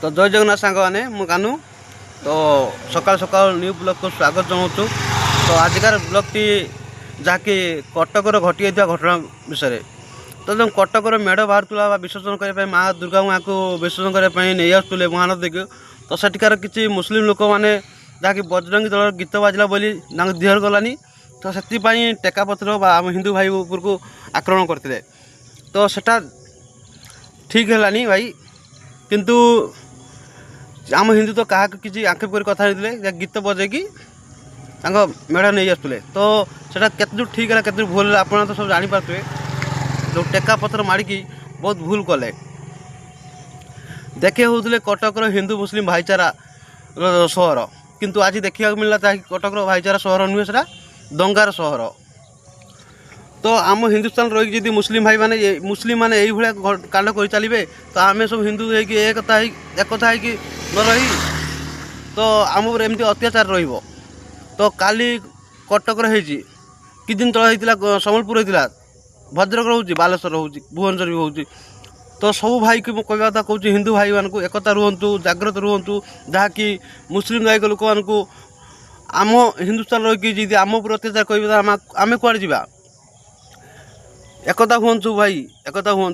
तो जय जगन्नाथ सांग मैंने मु कानू तो सकाल सकाल न्यू ब्लॉग को स्वागत जनाऊँ। तो आजिकार ब्लॉग टी जहाँकि कटकर घटी घटना विषय तो जो कटकर मेढ़ बाहर विसर्जन करने माँ दुर्गा माँ को विसर्जन करने नहीं आसुले महानदी को तो सेठिकार किसी मुस्लिम लोक मैंने जहाँकि बजरंगी दल गीत बाजिला बोली देहर गलानी तो से टेका पथर आम हिंदू भाई उपर को आक्रमण करते तो सेटा ठीक है भाई किंतु आम हिंदू तो क्या किसी आक्षेप कर कथा नहीं गीत बजेकी मेढ़ नहीं आसुले तो सेटा केते ठीक है केते भूल है आप तो सब जापारे जो टेका पथर मारिकी बहुत भूल कले देखे होते कटकर हिंदू मुस्लिम भाईचारा सहर किंतु आज देखा मिलला कटकर भाईचारा सहर नुहे से दंगार सहर। तो आम हिंदुस्तान रही जी मुस्लिम भाई माने मुस्लिम माने यही भाया कांड कर चलिए तो आम सब हिंदू एकता न रही तो आम एमती अत्याचार रही तो काली कटकर कि दिन तले होता सम्बलपुर होता भद्रक रोचे बालेश्वर हो भुवनेश्वर भी हो तो सब भाई की मुझे कहवा कथा कहूँ हिंदू भाई मानक एकता रुहतु जाग्रत रुहतु जहाँकि मुस्लिम दायक लोक मानक आम हिंदुस्तान रही जी आम उपर अत्याचार कह आम कुआड़े जा एकता हूँ भाई एकता हूँ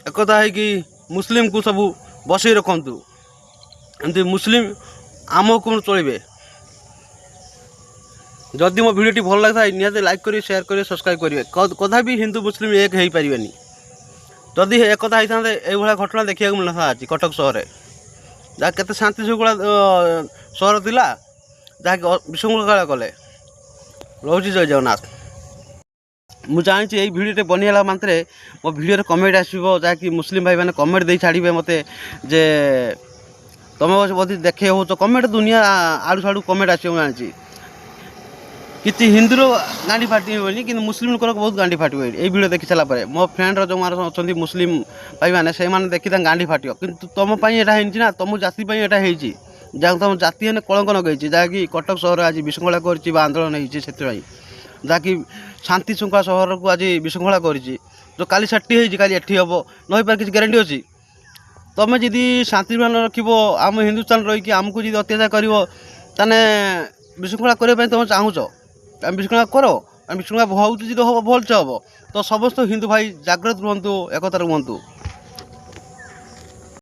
एकता है कि मुस्लिम को सब बसई रखु एमती मुस्लिम आम हुकुम चलिए। जदि मो भिडियो भल लगा निहत लाइक करें शेयर करें सब्सक्राइब करेंगे कदा भी हिंदू मुस्लिम एक हो पारे जदि एकता होता ये घटना देखा मिलता आज कटक सहर जहाँ के शांति श्रृंखला सहर थिला जहाँकि विशृंखला कले रोची जय जगन्नाथ। मुझे जानी यही भिडियो बनिला मात्रे मो भिडियो कमेंट आसो जहाँकि मुस्लिम भाई मैंने कमेंट दे छाड़े मत जे तुम बोध देखे हो तो कमेंट दुनिया आड़ू साड़ू कमेंट आसो जानी किसी हिंदूर गांडी फाटी हुए कि मुस्लिम लोक बहुत गांडी फाट हुए ये भिडियो देखी सारापर मो फ्रेंड जो अच्छा मुस्लिम भाई मैंने से देखी गांडी फाट कि तुम ना तुम जाति जहाँ तुम जाति ने कलंक लगे जहाँकि कटक सहर आज विशृंखला कर आंदोलन होती जहाँकि शांति श्रृंखला सहर को आज विशृंखला कर जो काली सेठी काली एटी हम न पार किसी ग्यारंटी अच्छी तुम जदि शांति मान रखिब आम हिंदुस्तान रही आमको जी अत्याचार कर विशृंखला करने तुम चाहूच विशृंखला कर विशृंखला हो हम भल से हम तो समस्त हिंदू भाई जाग्रत रुहतु एकता रुहतु।